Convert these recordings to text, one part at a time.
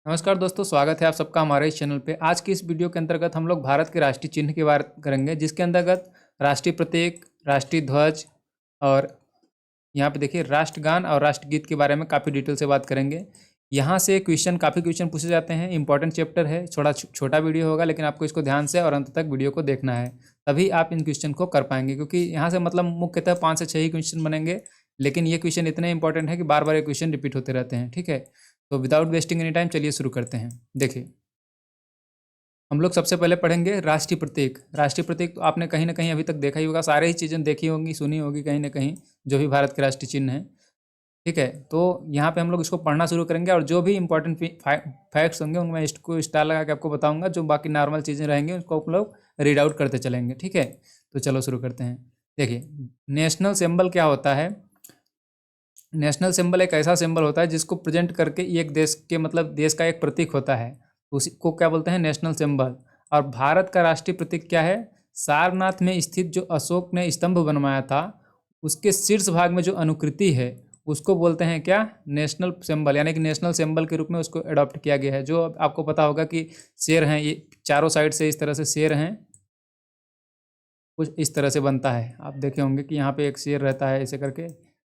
नमस्कार दोस्तों, स्वागत है आप सबका हमारे इस चैनल पे। आज की इस वीडियो के अंतर्गत हम लोग भारत के राष्ट्रीय चिन्ह की बात करेंगे, जिसके अंतर्गत राष्ट्रीय प्रतीक, राष्ट्रीय ध्वज और यहाँ पे देखिए राष्ट्रगान और राष्ट्रगीत के बारे में काफ़ी डिटेल से बात करेंगे। यहाँ से काफ़ी क्वेश्चन पूछे जाते हैं। इंपॉर्टेंट चैप्टर है, छोटा वीडियो होगा, लेकिन आपको इसको ध्यान से और अंत तक वीडियो को देखना है, तभी आप इन क्वेश्चन को कर पाएंगे। क्योंकि यहाँ से मतलब मुख्यतः 5 से 6 ही क्वेश्चन बनेंगे, लेकिन ये क्वेश्चन इतने इंपॉर्टेंट है कि बार बार ये क्वेश्चन रिपीट होते रहते हैं। ठीक है, तो विदाउट वेस्टिंग एनी टाइम चलिए शुरू करते हैं। देखिए, हम लोग सबसे पहले पढ़ेंगे राष्ट्रीय प्रतीक। राष्ट्रीय प्रतीक तो आपने कहीं ना कहीं अभी तक देखा ही होगा, सारे ही चीज़ें देखी होंगी, सुनी होगी कहीं ना कहीं, जो भी भारत के राष्ट्रीय चिन्ह हैं। ठीक है, तो यहाँ पे हम लोग इसको पढ़ना शुरू करेंगे और जो भी इंपॉर्टेंट फैक्ट्स होंगे उनमें इसको स्टार लगा के आपको बताऊंगा। जो बाकी नॉर्मल चीज़ें रहेंगी उसको आप लोग रीड आउट करते चलेंगे। ठीक है, तो चलो शुरू करते हैं। देखिए, नेशनल सिंबल क्या होता है? नेशनल सिंबल एक ऐसा सिंबल होता है जिसको प्रेजेंट करके एक देश के मतलब देश का एक प्रतीक होता है, उसी को क्या बोलते हैं? National symbol. और भारत का राष्ट्रीय प्रतीक क्या है? सारनाथ में स्थित जो अशोक ने स्तंभ बनवाया था, उसके शीर्ष भाग में जो अनुकृति है उसको बोलते हैं क्या? National symbol. यानी कि नेशनल सिंबल के रूप में उसको अडॉप्ट किया गया है। जो आपको पता होगा कि शेर हैं, ये चारों साइड से इस तरह से शेर हैं, कुछ इस तरह से बनता है। आप देखे होंगे कि यहाँ पे एक शेर रहता है ऐसे करके,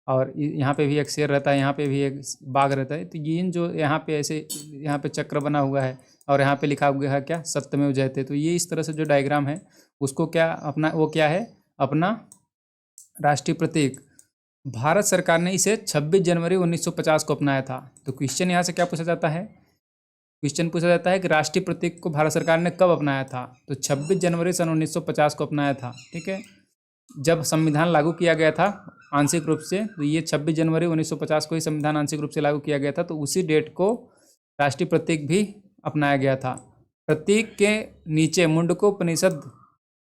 और यहाँ पे भी एक शेर रहता है, यहाँ पे भी एक बाघ रहता है। तो ये जो यहाँ पे ऐसे यहाँ पे चक्र बना हुआ है और यहाँ पे लिखा हुआ है क्या? सत्यमेव जयते। तो ये इस तरह से जो डायग्राम है उसको क्या अपना वो क्या है? अपना राष्ट्रीय प्रतीक। भारत सरकार ने इसे 26 जनवरी 1950 को अपनाया था। तो क्वेश्चन यहाँ से क्या पूछा जाता है? क्वेश्चन पूछा जाता है कि राष्ट्रीय प्रतीक को भारत सरकार ने कब अपनाया था? तो 26 जनवरी सन 1950 को अपनाया था। ठीक है, जब संविधान लागू किया गया था आंशिक रूप से, तो ये 26 जनवरी 1950 को ही संविधान आंशिक रूप से लागू किया गया था। तो उसी डेट को राष्ट्रीय प्रतीक भी अपनाया गया था। प्रतीक के नीचे मुंडकोपनिषद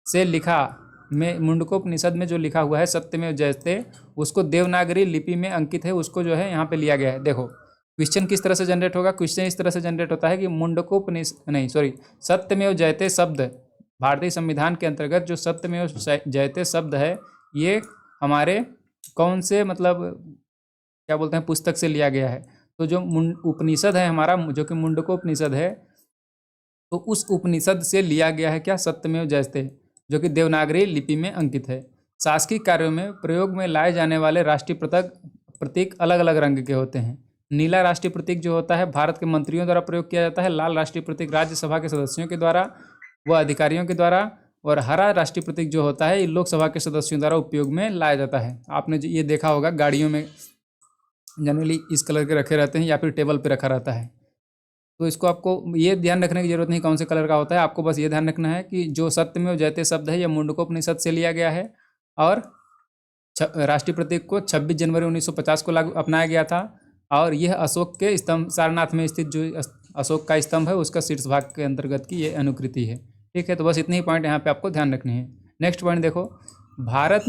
से लिखा मुंडकोपनिषद में जो लिखा हुआ है सत्यमेव जयते, उसको देवनागरी लिपि में अंकित है, उसको जो है यहाँ पे लिया गया है। देखो क्वेश्चन किस तरह से जनरेट होगा? क्वेश्चन इस तरह से जनरेट होता है कि सत्यमेव जयते शब्द, भारतीय संविधान के अंतर्गत जो सत्यमेव जयते शब्द है, ये हमारे कौन से मतलब क्या बोलते हैं पुस्तक से लिया गया है? तो जो उपनिषद है हमारा, जो कि मुंडकोपनिषद है, तो उस उपनिषद से लिया गया है क्या? सत्यमेव जयते, जो कि देवनागरी लिपि में अंकित है। शासकीय कार्यों में प्रयोग में लाए जाने वाले राष्ट्रीय प्रतीक अलग अलग रंग के होते हैं। नीला राष्ट्रीय प्रतीक जो होता है भारत के मंत्रियों द्वारा प्रयोग किया जाता है। लाल राष्ट्रीय प्रतीक राज्यसभा के सदस्यों के द्वारा व अधिकारियों के द्वारा। और हरा राष्ट्रीय प्रतीक जो होता है लोकसभा के सदस्यों द्वारा उपयोग में लाया जाता है। आपने जो ये देखा होगा गाड़ियों में जनरली इस कलर के रखे रहते हैं या फिर टेबल पे रखा रहता है। तो इसको आपको ये ध्यान रखने की जरूरत नहीं कौन से कलर का होता है, आपको बस ये ध्यान रखना है कि जो सत्यमेव जयते शब्द है यह मुंडकोपनिषद से लिया गया है। और राष्ट्रीय प्रतीक को 26 जनवरी 1950 को लागू अपनाया गया था। और यह अशोक के स्तंभ, सारनाथ में स्थित जो अशोक का स्तंभ है उसका शीर्ष भाग के अंतर्गत की ये अनुकृति है। ठीक है, तो बस इतने ही पॉइंट यहाँ पे आपको ध्यान रखने हैं। नेक्स्ट पॉइंट देखो, भारत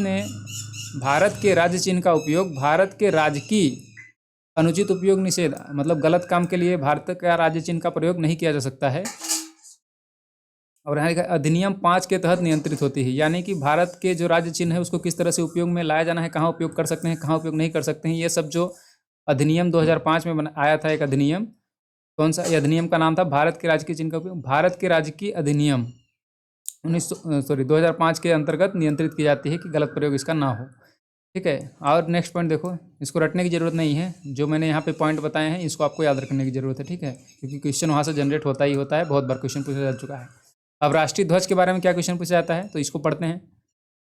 के राज्य चिन्ह का उपयोग भारत के राजकीय अनुचित उपयोग निषेध, मतलब गलत काम के लिए भारत का राज्य चिन्ह का प्रयोग नहीं किया जा सकता है। और यहाँ अधिनियम 5 के तहत नियंत्रित होती है। यानी कि भारत के जो राज्य चिन्ह है उसको किस तरह से उपयोग में लाया जाना है, कहाँ उपयोग कर सकते हैं, कहाँ उपयोग नहीं कर सकते हैं, ये सब जो अधिनियम 2005 में आया था, एक अधिनियम, कौन सा? अधिनियम का नाम था भारत के राजकीय चिन्ह का उपयोग, भारत के राजकीय अधिनियम 2005 के अंतर्गत नियंत्रित की जाती है कि गलत प्रयोग इसका ना हो। ठीक है, और नेक्स्ट पॉइंट देखो, इसको रटने की जरूरत नहीं है, जो मैंने यहाँ पे पॉइंट बताए हैं इसको आपको याद रखने की जरूरत है। ठीक है, क्योंकि क्वेश्चन वहाँ से जनरेट होता ही होता है, बहुत बार क्वेश्चन पूछा जा चुका है। अब राष्ट्रीय ध्वज के बारे में क्या क्वेश्चन पूछा जाता है, तो इसको पढ़ते हैं।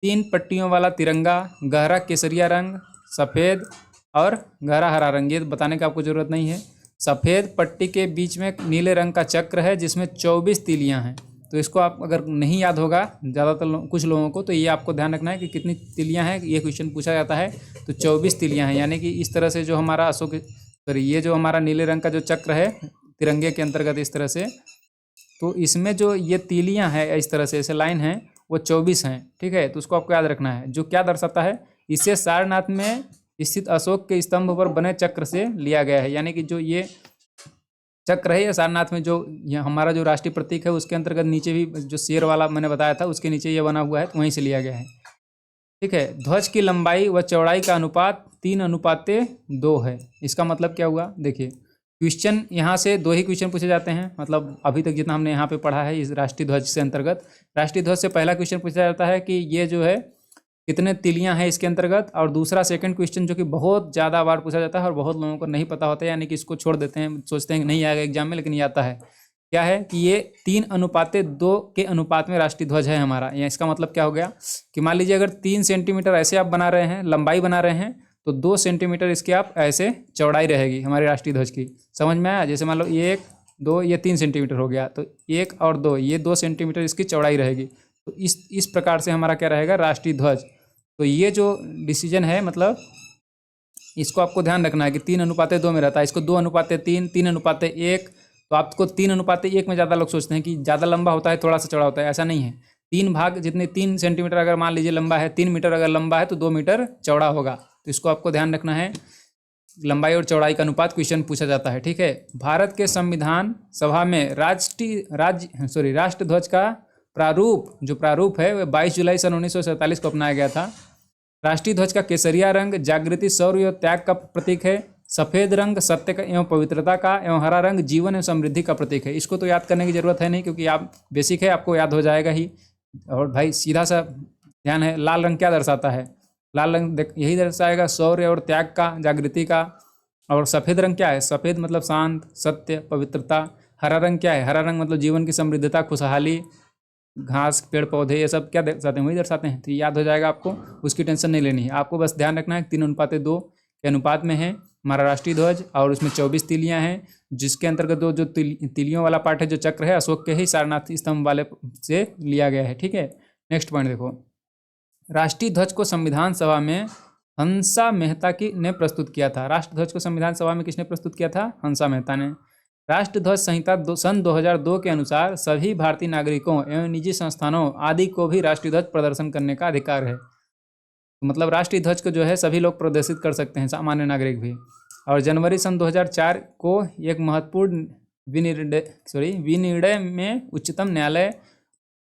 3 पट्टियों वाला तिरंगा, गहरा केसरिया रंग, सफ़ेद और गहरा हरा रंग, ये बताने की आपको ज़रूरत नहीं है। सफ़ेद पट्टी के बीच में नीले रंग का चक्र है जिसमें 24 तीलियाँ हैं। तो इसको आप अगर नहीं याद होगा ज़्यादातर कुछ लोगों को, तो ये आपको ध्यान रखना है कि कितनी तिलियाँ हैं, ये क्वेश्चन पूछा जाता है। तो 24 तिलियाँ हैं, यानी कि इस तरह से जो हमारा अशोक ये जो हमारा नीले रंग का जो चक्र है तिरंगे के अंतर्गत इस तरह से, तो इसमें जो ये तीलियाँ हैं इस तरह से ऐसे लाइन हैं वो 24 हैं। ठीक है, तो उसको आपको याद रखना है। जो क्या दर्शाता है, इसे सारनाथ में स्थित अशोक के स्तंभ पर बने चक्र से लिया गया है। यानी कि जो ये चक्र है, ये सारनाथ में जो हमारा जो राष्ट्रीय प्रतीक है उसके अंतर्गत नीचे भी जो शेर वाला मैंने बताया था उसके नीचे ये बना हुआ है, तो वहीं से लिया गया है। ठीक है, ध्वज की लंबाई व चौड़ाई का अनुपात 3:2 है। इसका मतलब क्या हुआ? देखिए, क्वेश्चन यहाँ से 2 ही क्वेश्चन पूछे जाते हैं, मतलब अभी तक जितना हमने यहाँ पे पढ़ा है इस राष्ट्रीय ध्वज से अंतर्गत। राष्ट्रीय ध्वज से पहला क्वेश्चन पूछा जाता है कि ये जो है कितने तिलियाँ हैं इसके अंतर्गत, और दूसरा सेकंड क्वेश्चन जो कि बहुत ज़्यादा बार पूछा जाता है और बहुत लोगों को नहीं पता होता है, यानी कि इसको छोड़ देते हैं, सोचते हैं कि नहीं आएगा एग्जाम में, लेकिन ये आता है। क्या है कि ये 3:2 के अनुपात में राष्ट्रीय ध्वज है हमारा। या इसका मतलब क्या हो गया कि मान लीजिए अगर 3 सेंटीमीटर ऐसे आप बना रहे हैं, लंबाई बना रहे हैं, तो 2 सेंटीमीटर इसके आप ऐसे चौड़ाई रहेगी हमारे राष्ट्रीय ध्वज की। समझ में आया? जैसे मान लो 1 2 ये 3 सेंटीमीटर हो गया, तो 1 और 2 ये 2 सेंटीमीटर इसकी चौड़ाई रहेगी। तो इस प्रकार से हमारा क्या रहेगा राष्ट्रीय ध्वज। तो ये जो डिसीजन है, मतलब इसको आपको ध्यान रखना है कि 3:2 में रहता है, इसको 2:3, 3:1। तो आपको 3:1 में ज़्यादा लोग सोचते हैं कि ज़्यादा लंबा होता है थोड़ा सा चौड़ा होता है, ऐसा नहीं है। 3 भाग जितने 3 सेंटीमीटर अगर मान लीजिए लंबा है, 3 मीटर अगर लंबा है तो 2 मीटर चौड़ा होगा। तो इसको आपको ध्यान रखना है, लंबाई और चौड़ाई का अनुपात क्वेश्चन पूछा जाता है। ठीक है। भारत के संविधान सभा में राष्ट्र ध्वज का प्रारूप है वह 22 जुलाई सन 1947 को अपनाया गया था। राष्ट्रीय ध्वज का केसरिया रंग जागृति, शौर्य और त्याग का प्रतीक है। सफ़ेद रंग सत्य का एवं पवित्रता का, एवं हरा रंग जीवन एवं समृद्धि का प्रतीक है। इसको तो याद करने की जरूरत है नहीं, क्योंकि आप बेसिक है, आपको याद हो जाएगा ही। और भाई सीधा सा ध्यान है, लाल रंग क्या दर्शाता है? लाल रंग यही दर्शाएगा शौर्य और त्याग का, जागृति का। और सफ़ेद रंग क्या है? सफ़ेद मतलब शांत, सत्य, पवित्रता। हरा रंग क्या है? हरा रंग मतलब जीवन की समृद्धता, खुशहाली, घास, पेड़ पौधे, ये सब क्या दर्शाते हैं? वही दर्शाते हैं। तो याद हो जाएगा आपको, उसकी टेंशन नहीं लेनी है। आपको बस ध्यान रखना है 3:2 के अनुपात में है हमारा राष्ट्रीय ध्वज, और उसमें 24 तीलियाँ हैं, जिसके अंतर्गत जो तीलियों वाला पार्ट है, जो चक्र है, अशोक के ही सारनाथ स्तंभ वाले से लिया गया है। ठीक है। नेक्स्ट पॉइंट देखो, राष्ट्रीय ध्वज को संविधान सभा में हंसा मेहता ने प्रस्तुत किया था। राष्ट्र ध्वज को संविधान सभा में किसने प्रस्तुत किया था? हंसा मेहता ने। राष्ट्र ध्वज संहिता सन 2002 के अनुसार सभी भारतीय नागरिकों एवं निजी संस्थानों आदि को भी राष्ट्रीय ध्वज प्रदर्शन करने का अधिकार है। मतलब राष्ट्रीय ध्वज को जो है सभी लोग प्रदर्शित कर सकते हैं, सामान्य नागरिक भी। और जनवरी सन 2004 को एक महत्वपूर्ण विनिर्णय में उच्चतम न्यायालय,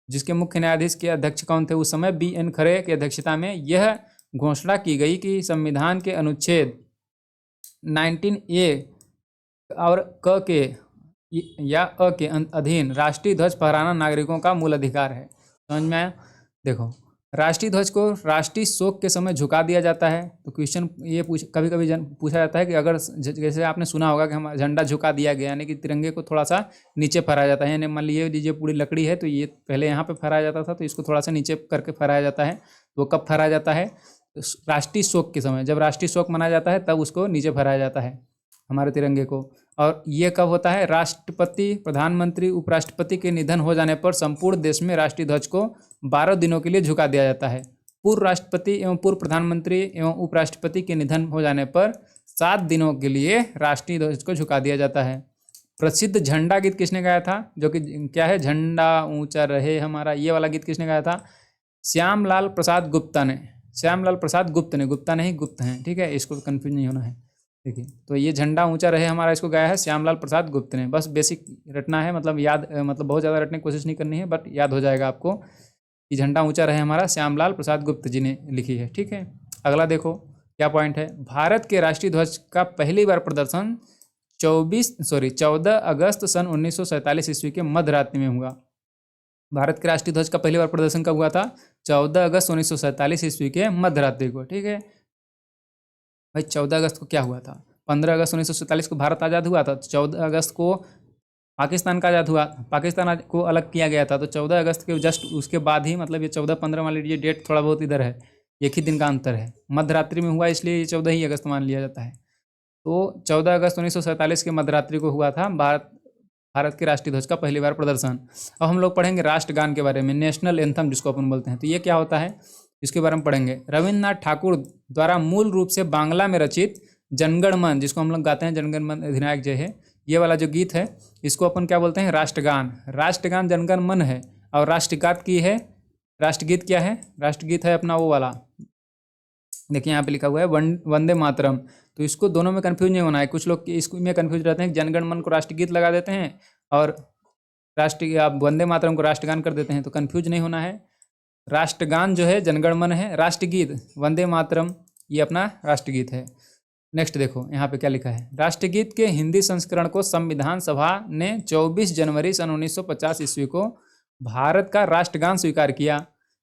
जिसके मुख्य न्यायाधीश के अध्यक्ष कौन थे उस समय? BN खरे की अध्यक्षता में, यह घोषणा की गई कि संविधान के अनुच्छेद 19A और क के या अ के अधीन राष्ट्रीय ध्वज फहराना नागरिकों का मूल अधिकार है। समझ में आया? देखो, राष्ट्रीय ध्वज को राष्ट्रीय शोक के समय झुका दिया जाता है। तो क्वेश्चन ये कभी कभी पूछा जाता है कि अगर जैसे आपने सुना होगा कि हम झंडा झुका दिया गया, यानी कि तिरंगे को थोड़ा सा नीचे फहराया जाता है। यानी मान लीजिए पूरी लकड़ी है, तो ये पहले यहाँ पे फहराया जाता था, तो इसको थोड़ा सा नीचे करके फहराया जाता है। तो वो कब फहराया जाता है? राष्ट्रीय शोक के समय, जब राष्ट्रीय शोक मनाया जाता है तब उसको नीचे फहराया जाता है हमारे तिरंगे को। और ये कब होता है? राष्ट्रपति, प्रधानमंत्री, उपराष्ट्रपति के निधन हो जाने पर संपूर्ण देश में राष्ट्रीय ध्वज को 12 दिनों के लिए झुका दिया जाता है। पूर्व राष्ट्रपति एवं पूर्व प्रधानमंत्री एवं उपराष्ट्रपति के निधन हो जाने पर 7 दिनों के लिए राष्ट्रीय ध्वज को झुका दिया जाता है। प्रसिद्ध झंडा गीत किसने गाया था? जो कि क्या है? झंडा ऊंचा रहे हमारा, ये वाला गीत किसने गाया था? श्यामलाल प्रसाद गुप्ता ने। श्यामलाल प्रसाद गुप्त ने, गुप्ता नहीं गुप्त हैं। ठीक है, इसको कन्फ्यूज नहीं होना है। देखिए, तो ये झंडा ऊंचा रहे हमारा, इसको गाया है श्यामलाल प्रसाद गुप्त ने। बस बेसिक रटना है, मतलब याद, मतलब बहुत ज़्यादा रटने की कोशिश नहीं करनी है, बट याद हो जाएगा आपको कि झंडा ऊंचा रहे हमारा श्यामलाल प्रसाद गुप्त जी ने लिखी है। ठीक है। अगला देखो क्या पॉइंट है। भारत के राष्ट्रीय ध्वज का पहली बार प्रदर्शन 14 अगस्त सन 1947 ईस्वी के मध्य रात्रि में हुआ। भारत के राष्ट्रीय ध्वज का पहली बार प्रदर्शन कब हुआ था? 14 अगस्त 1947 ईस्वी के मध्य रात्रि को। ठीक है भाई, 14 अगस्त को क्या हुआ था? 15 अगस्त 1947 को भारत आज़ाद हुआ था। 14 अगस्त को पाकिस्तान का आज़ाद हुआ, पाकिस्तान को अलग किया गया था। तो 14 अगस्त के जस्ट उसके बाद ही, मतलब ये 14-15 मान लीजिए, डेट थोड़ा बहुत इधर है, एक ही दिन का अंतर है। मध्य रात्रि में हुआ, इसलिए ये 14 ही अगस्त मान लिया जाता है। तो 14 अगस्त 1947 के मध्य रात्रि को हुआ था भारत के राष्ट्रीय ध्वज का पहली बार प्रदर्शन। अब हम लोग पढ़ेंगे राष्ट्रगान के बारे में, नेशनल एंथम जिसको अपन बोलते हैं। तो ये क्या होता है, इसके बारे में पढ़ेंगे। रविन्द्रनाथ ठाकुर द्वारा मूल रूप से बांग्ला में रचित जनगण मन, जिसको हम लोग गाते हैं जनगण मन अधिनायक जय है, ये वाला जो गीत है, इसको अपन क्या बोलते हैं? राष्ट्रगान। राष्ट्रगान जनगण मन है, और राष्ट्रगात की है, राष्ट्रगीत क्या है? राष्ट्रगीत है अपना वो वाला, देखिए यहाँ पे लिखा हुआ है वंदे मातरम। तो इसको दोनों में कन्फ्यूज नहीं होना है। कुछ लोग इसको में कन्फ्यूज रहते हैं, जनगण मन को राष्ट्रगीत लगा देते हैं और आप वंदे मातरम को राष्ट्रगान कर देते हैं। तो कन्फ्यूज नहीं होना है। राष्ट्रगान जो है जनगण मन है, राष्ट्रगीत वंदे मातरम ये अपना राष्ट्रगीत है। नेक्स्ट देखो यहाँ पे क्या लिखा है, राष्ट्रगीत के हिंदी संस्करण को संविधान सभा ने 24 जनवरी सन 1950 ईस्वी को भारत का राष्ट्रगान स्वीकार किया।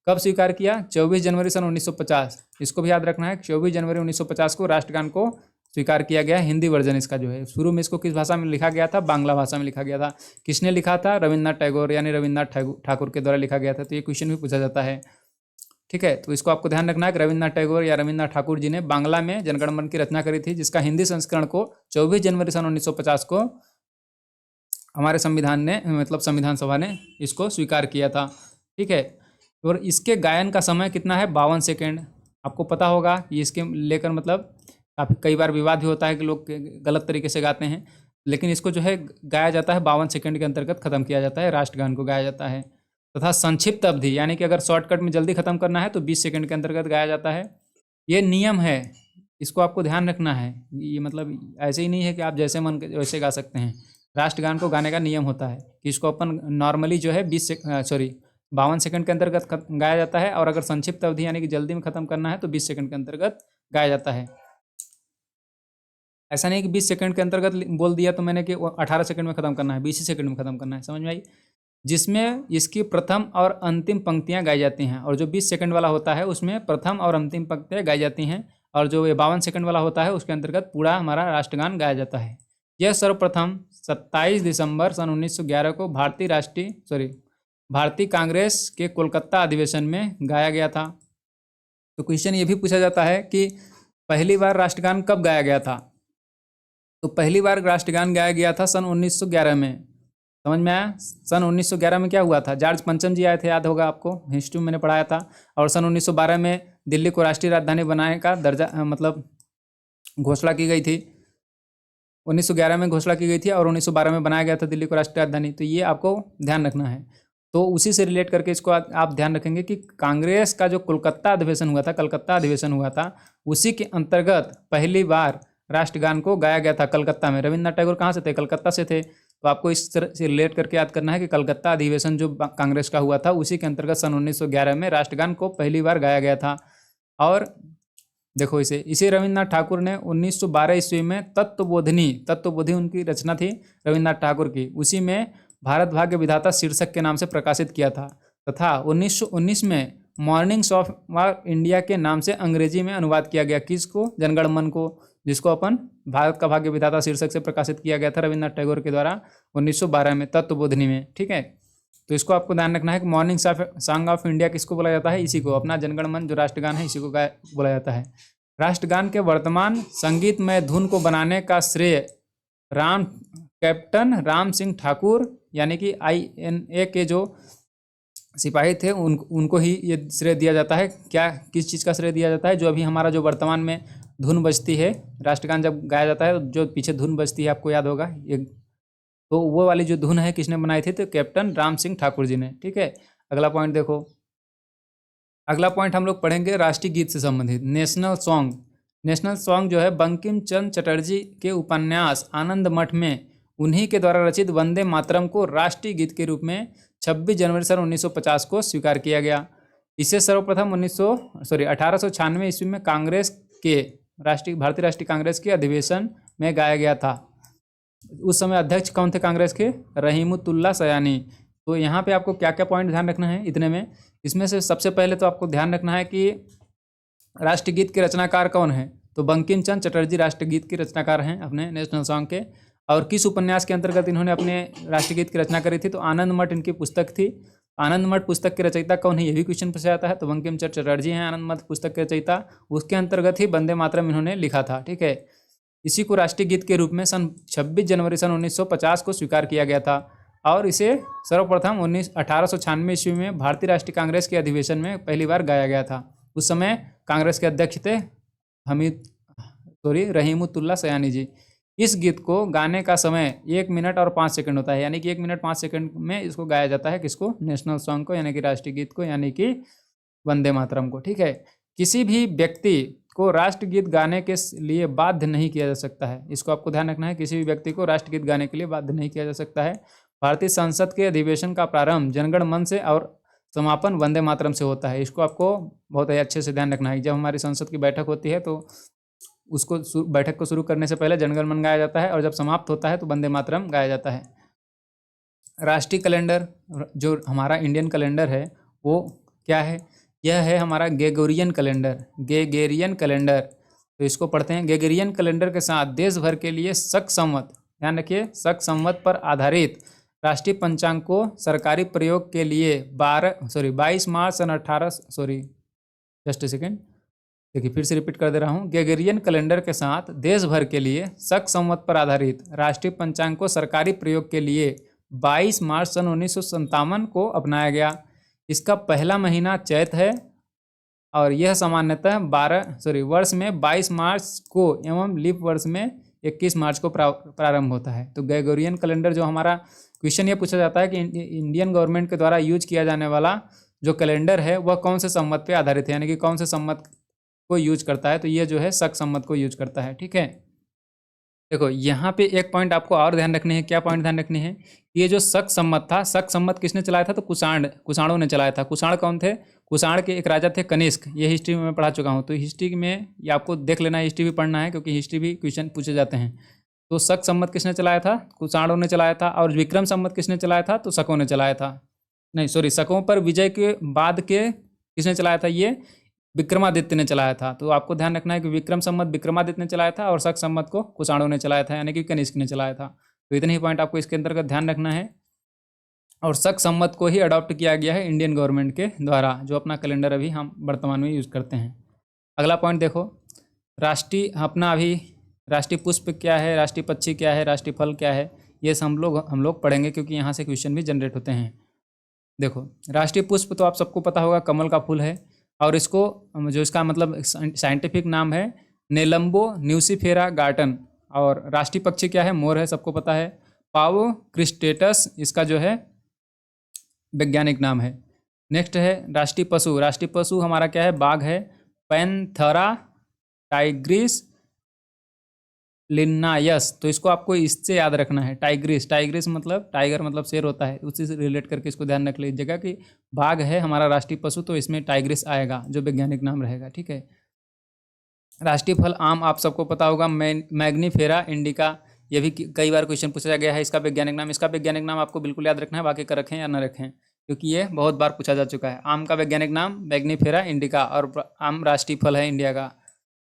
कब स्वीकार किया? 24 जनवरी सन 1950। इसको भी याद रखना है, 24 जनवरी 1950 को राष्ट्रगान को स्वीकार किया गया। हिंदी वर्जन इसका जो है, शुरू में इसको किस भाषा में लिखा गया था? बांग्ला भाषा में लिखा गया था। किसने लिखा था? रविन्द्रनाथ टैगोर, यानी रविन्द्रनाथ ठाकुर के द्वारा लिखा गया था। तो ये क्वेश्चन भी पूछा जाता है, ठीक है। तो इसको आपको ध्यान रखना है कि रविन्द्रनाथ टैगोर या रविन्द्रनाथ ठाकुर जी ने बांग्ला में जनगण मन की रचना करी थी, जिसका हिंदी संस्करण को 24 जनवरी सन 1950 को हमारे संविधान ने, मतलब संविधान सभा ने इसको स्वीकार किया था, ठीक है। और इसके गायन का समय कितना है? 52 सेकेंड। आपको पता होगा कि इसके लेकर मतलब काफ़ी कई बार विवाद भी होता है कि लोग गलत तरीके से गाते हैं, लेकिन इसको जो है गाया जाता है 52 सेकेंड के अंतर्गत ख़त्म किया जाता है, राष्ट्रगान को गाया जाता है। तथा संक्षिप्त अवधि, यानी कि अगर शॉर्टकट में जल्दी ख़त्म करना है तो 20 सेकेंड के अंतर्गत गाया जाता है। ये नियम है, इसको आपको ध्यान रखना है। ये मतलब ऐसे ही नहीं है कि आप जैसे मन वैसे गा सकते हैं। राष्ट्रगान को गाने का नियम होता है कि इसको अपन नॉर्मली जो है 52 सेकंड के अंतर्गत गाया जाता है, और अगर संक्षिप्त अवधि यानी कि जल्दी में ख़त्म करना है तो 20 सेकंड के अंतर्गत गाया जाता है। ऐसा नहीं कि 20 सेकंड के अंतर्गत बोल दिया तो मैंने कि 18 सेकंड में ख़त्म करना है, 20 सेकंड में ख़त्म करना है, समझ में आई? जिसमें इसकी प्रथम और अंतिम पंक्तियां गाई जाती हैं, और जो 20 सेकंड वाला होता है उसमें प्रथम और अंतिम पंक्तियां गाई जाती हैं, और जो 52 सेकंड वाला होता है उसके अंतर्गत पूरा हमारा राष्ट्रगान गाया जाता है। यह सर्वप्रथम 27 दिसंबर सन 1911 को भारतीय कांग्रेस के कोलकाता अधिवेशन में गाया गया था। तो क्वेश्चन ये भी पूछा जाता है कि पहली बार राष्ट्रगान कब गाया गया था? तो पहली बार राष्ट्रगान गाया गया था सन 1911 में। समझ में आया? सन 1911 में क्या हुआ था? जॉर्ज पंचम जी आए थे, याद होगा आपको, हिस्ट्री में मैंने पढ़ाया था। और सन 1912 में दिल्ली को राष्ट्रीय राजधानी बनाने का दर्जा मतलब घोषणा की गई थी। 1911 में घोषणा की गई थी और 1912 में बनाया गया था दिल्ली को राष्ट्रीय राजधानी। तो ये आपको ध्यान रखना है। तो उसी से रिलेट करके इसको आप ध्यान रखेंगे कि कांग्रेस का जो कलकत्ता अधिवेशन हुआ था, उसी के अंतर्गत पहली बार राष्ट्रगान को गाया गया था कलकत्ता में। रविन्द्रनाथ टैगोर कहाँ से थे? कलकत्ता से थे। तो आपको इस तरह से रिलेट करके याद करना है कि कलकत्ता अधिवेशन जो कांग्रेस का हुआ था, उसी के अंतर्गत सन 1911 में राष्ट्रगान को पहली बार गाया गया था। और देखो इसे रविन्द्रनाथ ठाकुर ने 1912 ईस्वी में तत्वबोधि उनकी रचना थी रविन्द्रनाथ ठाकुर की, उसी में भारत भाग्य विधाता शीर्षक के नाम से प्रकाशित किया था। तथा 1919 में मॉर्निंग्स ऑफ इंडिया के नाम से अंग्रेजी में अनुवाद किया गया। किसको? जनगण मन को, जिसको अपन भारत का भाग्य विधाता शीर्षक से प्रकाशित किया गया था रविन्द्रनाथ टैगोर के द्वारा 1912 में तत्वबोधिनी में, ठीक है। तो इसको आपको ध्यान रखना है कि मॉर्निंग सॉन्ग ऑफ इंडिया किसको बोला जाता है? इसी को, अपना जनगण मन जो राष्ट्रगान है इसी को बोला जाता है। राष्ट्रगान के वर्तमान संगीतमय धुन को बनाने का श्रेय कैप्टन राम सिंह ठाकुर, यानी कि INA के जो सिपाही थे उनको ही ये श्रेय दिया जाता है। क्या, किस चीज़ का श्रेय दिया जाता है? जो अभी हमारा जो वर्तमान में धुन बजती है, राष्ट्रगान जब गाया जाता है जो पीछे धुन बजती है, आपको याद होगा ये, तो वो वाली जो धुन है किसने बनाई थी? तो कैप्टन राम सिंह ठाकुर जी ने, ठीक है। अगला पॉइंट देखो, अगला पॉइंट हम लोग पढ़ेंगे राष्ट्रीय गीत से संबंधित। नेशनल सॉन्ग जो है बंकिम चंद्र चटर्जी के उपन्यास आनंद मठ में उन्हीं के द्वारा रचित वंदे मातरम को राष्ट्रीय गीत के रूप में 26 जनवरी सन 1950 को स्वीकार किया गया। इसे सर्वप्रथम 1896 ईस्वी में कांग्रेस के भारतीय राष्ट्रीय कांग्रेस के अधिवेशन में गाया गया था। उस समय अध्यक्ष कौन थे कांग्रेस के? रहीमुतुल्लाह सयानी। तो यहाँ पे आपको क्या क्या पॉइंट ध्यान रखना है इतने में? इसमें से सबसे पहले तो आपको ध्यान रखना है कि राष्ट्रगीत के रचनाकार कौन है? तो बंकिम चंद्र चटर्जी राष्ट्रगीत के रचनाकार हैं अपने नेशनल सॉन्ग के। और किस उपन्यास के अंतर्गत इन्होंने अपने राष्ट्रगीत की रचना करी थी? तो आनंद मठ इनकी पुस्तक थी। आनंद मठ पुस्तक के रचयिता कौन है? ये भी क्वेश्चन पूछा जाता है। तो बंकिम चंद्र चटर्जी हैं आनंद मठ पुस्तक के रचयिता। उसके अंतर्गत ही वंदे मातरम इन्होंने लिखा था, ठीक है। इसी को राष्ट्रीय गीत के रूप में 26 जनवरी सन 1950 को स्वीकार किया गया था। और इसे सर्वप्रथम 1896 ईस्वी में भारतीय राष्ट्रीय कांग्रेस के अधिवेशन में पहली बार गाया गया था। उस समय कांग्रेस के अध्यक्ष थे रहीमुतुल्लाह सयानी जी। इस गीत को गाने का समय 1 मिनट और 5 सेकंड होता है, यानी कि 1 मिनट 5 सेकंड में इसको गाया जाता है। किसको? नेशनल सॉन्ग को, यानी कि राष्ट्रीय गीत को, यानी कि वंदे मातरम को, ठीक है। किसी भी व्यक्ति को राष्ट्रगीत गाने के लिए बाध्य नहीं किया जा सकता है। इसको आपको ध्यान रखना है, किसी भी व्यक्ति को राष्ट्रगीत गाने के लिए बाध्य नहीं किया जा सकता है। भारतीय संसद के अधिवेशन का प्रारंभ जनगण मन से और समापन वंदे मातरम से होता है। इसको आपको बहुत ही अच्छे से ध्यान रखना है। जब हमारी संसद की बैठक होती है तो उसको बैठक को शुरू करने से पहले जनगण मन गाया जाता है और जब समाप्त होता है तो वंदे मातरम गाया जाता है। राष्ट्रीय कैलेंडर जो हमारा इंडियन कैलेंडर है वो क्या है? यह है हमारा ग्रेगोरियन कैलेंडर। ग्रेगोरियन कैलेंडर, तो इसको पढ़ते हैं। ग्रेगोरियन कैलेंडर के साथ देश भर के लिए शक संवत, ध्यान रखिए, शक संवत पर आधारित राष्ट्रीय पंचांग को सरकारी प्रयोग के लिए 22 मार्च सन 18 जस्ट सेकेंड, देखिए फिर से रिपीट कर दे रहा हूँ। ग्रेगोरियन कैलेंडर के साथ देश भर के लिए शक संवत पर आधारित राष्ट्रीय पंचांग को सरकारी प्रयोग के लिए 22 मार्च सन 1957 को अपनाया गया। इसका पहला महीना चैत है और यह सामान्यतः वर्ष में 22 मार्च को एवं लीप वर्ष में 21 मार्च को प्रारंभ होता है। तो ग्रेगोरियन कैलेंडर जो हमारा क्वेश्चन ये पूछा जाता है कि इंडियन गवर्नमेंट के द्वारा यूज किया जाने वाला जो कैलेंडर है वह कौन से संवत पे आधारित है, यानी कि कौन से संवत को यूज करता है, तो ये जो है शक संवत को यूज करता है। ठीक है, देखो यहाँ पे एक पॉइंट आपको और ध्यान रखने हैं। क्या पॉइंट ध्यान रखने हैं? ये जो शक संवत था, शक संवत किसने चलाया था? तो कुषाणों ने चलाया था। कुषाण कौन थे? कुषाण के एक राजा थे कनिष्क। ये हिस्ट्री में मैं पढ़ा चुका हूँ, तो हिस्ट्री में ये आपको देख लेना है, हिस्ट्री भी पढ़ना है क्योंकि हिस्ट्री भी क्वेश्चन पूछे जाते हैं। तो शक संवत किसने चलाया था? कुषाणों ने चलाया था। और विक्रम संवत किसने चलाया था? तो शकों ने चलाया था। नहीं सॉरी, शकों पर विजय के बाद के किसने चलाया था? ये विक्रमादित्य ने चलाया था। तो आपको ध्यान रखना है कि विक्रम संवत विक्रमादित्य ने चलाया था और शक संवत को कुषाणों ने चलाया था, यानी कि कनिष्क ने चलाया था। तो इतने ही पॉइंट आपको इसके अंतर्गत ध्यान रखना है। और शक संवत को ही अडॉप्ट किया गया है इंडियन गवर्नमेंट के द्वारा, जो अपना कैलेंडर अभी हम वर्तमान में यूज़ करते हैं। अगला पॉइंट देखो, राष्ट्रीय पुष्प क्या है, राष्ट्रीय पक्षी क्या है, राष्ट्रीय फल क्या है, ये हम लोग पढ़ेंगे क्योंकि यहाँ से क्वेश्चन भी जनरेट होते हैं। देखो, राष्ट्रीय पुष्प तो आप सबको पता होगा कमल का फूल है, और इसको जो इसका मतलब साइंटिफिक नाम है नेलम्बो न्यूसीफेरा गार्टन। और राष्ट्रीय पक्षी क्या है? मोर है, सबको पता है। पावो क्रिस्टेटस इसका जो है वैज्ञानिक नाम है। नेक्स्ट है राष्ट्रीय पशु। राष्ट्रीय पशु हमारा क्या है? बाघ है। पैंथेरा टाइग्रिस लिन्नायस, तो इसको आपको इससे याद रखना है। टाइग्रिस मतलब टाइगर मतलब शेर होता है, उसी से रिलेट करके इसको ध्यान रख लीजिएगा कि बाघ है हमारा राष्ट्रीय पशु, तो इसमें टाइग्रिस आएगा जो वैज्ञानिक नाम रहेगा। ठीक है, राष्ट्रीय फल आम आप सबको पता होगा, मैग्नीफेरा इंडिका। ये भी कई बार क्वेश्चन पूछा गया है। इसका वैज्ञानिक नाम आपको बिल्कुल याद रखना है, बाकी का रखें या ना रखें क्योंकि ये बहुत बार पूछा जा चुका है। आम का वैज्ञानिक नाम मैग्नीफेरा इंडिका, और आम राष्ट्रीय फल है इंडिया का।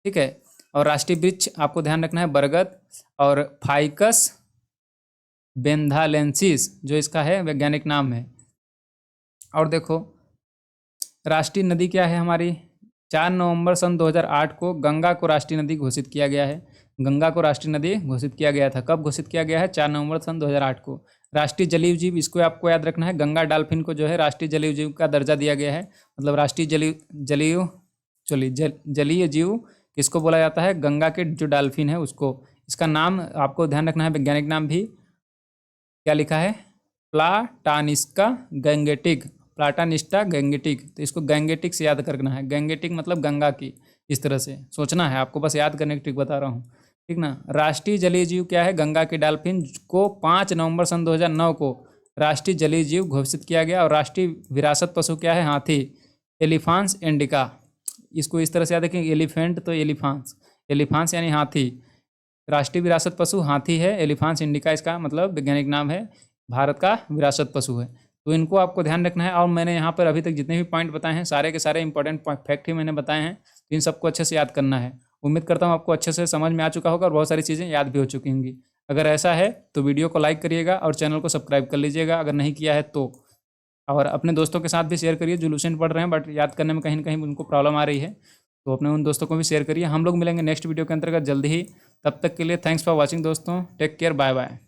ठीक है, और राष्ट्रीय वृक्ष आपको ध्यान रखना है बरगद और फाइकस बेंथालेंसिस जो इसका है वैज्ञानिक नाम है। और देखो, राष्ट्रीय नदी क्या है हमारी? 4 नवंबर सन 2008 को गंगा को राष्ट्रीय नदी घोषित किया गया है। गंगा को राष्ट्रीय नदी घोषित किया गया था। कब घोषित किया गया है? 4 नवंबर सन 2008 को। राष्ट्रीय जलीय जीव, इसको आपको याद रखना है, गंगा डॉल्फिन को जो है राष्ट्रीय जलीय जीव का दर्जा दिया गया है। मतलब राष्ट्रीय जलीय जीव किसको बोला जाता है? गंगा के जो डॉल्फिन है उसको। इसका नाम आपको ध्यान रखना है, वैज्ञानिक नाम भी क्या लिखा है? प्लाटानिस्टा गैंगेटिक। तो इसको गैंगेटिक से याद करना है। गैंगेटिक मतलब गंगा की, इस तरह से सोचना है आपको, बस याद करने की ट्रिक बता रहा हूँ। ठीक ना। राष्ट्रीय जलीय जीव क्या है? गंगा के डॉल्फिन को 5 नवंबर सन 2009 को राष्ट्रीय जलीय जीव घोषित किया गया। और राष्ट्रीय विरासत पशु क्या है? हाथी, एलिफांस इंडिका। इसको इस तरह से याद रखें, एलिफेंट तो एलिफांस यानी हाथी। राष्ट्रीय विरासत पशु हाथी है, एलिफांस इंडिका इसका मतलब वैज्ञानिक नाम है, भारत का विरासत पशु है। तो इनको आपको ध्यान रखना है। और मैंने यहाँ पर अभी तक जितने भी पॉइंट बताए हैं सारे के सारे इंपॉर्टेंट फैक्ट ही मैंने बताए हैं, तो इन सबको अच्छे से याद करना है। उम्मीद करता हूँ आपको अच्छे से समझ में आ चुका होगा और बहुत सारी चीज़ें याद भी हो चुकी होंगी। अगर ऐसा है तो वीडियो को लाइक करिएगा और चैनल को सब्सक्राइब कर लीजिएगा अगर नहीं किया है तो। और अपने दोस्तों के साथ भी शेयर करिए जो लुसेंट पढ़ रहे हैं बट याद करने में कहीं ना कहीं उनको प्रॉब्लम आ रही है, तो अपने उन दोस्तों को भी शेयर करिए। हम लोग मिलेंगे नेक्स्ट वीडियो के अंतर्गत जल्दी ही। तब तक के लिए थैंक्स फॉर वॉचिंग दोस्तों, टेक केयर, बाय बाय।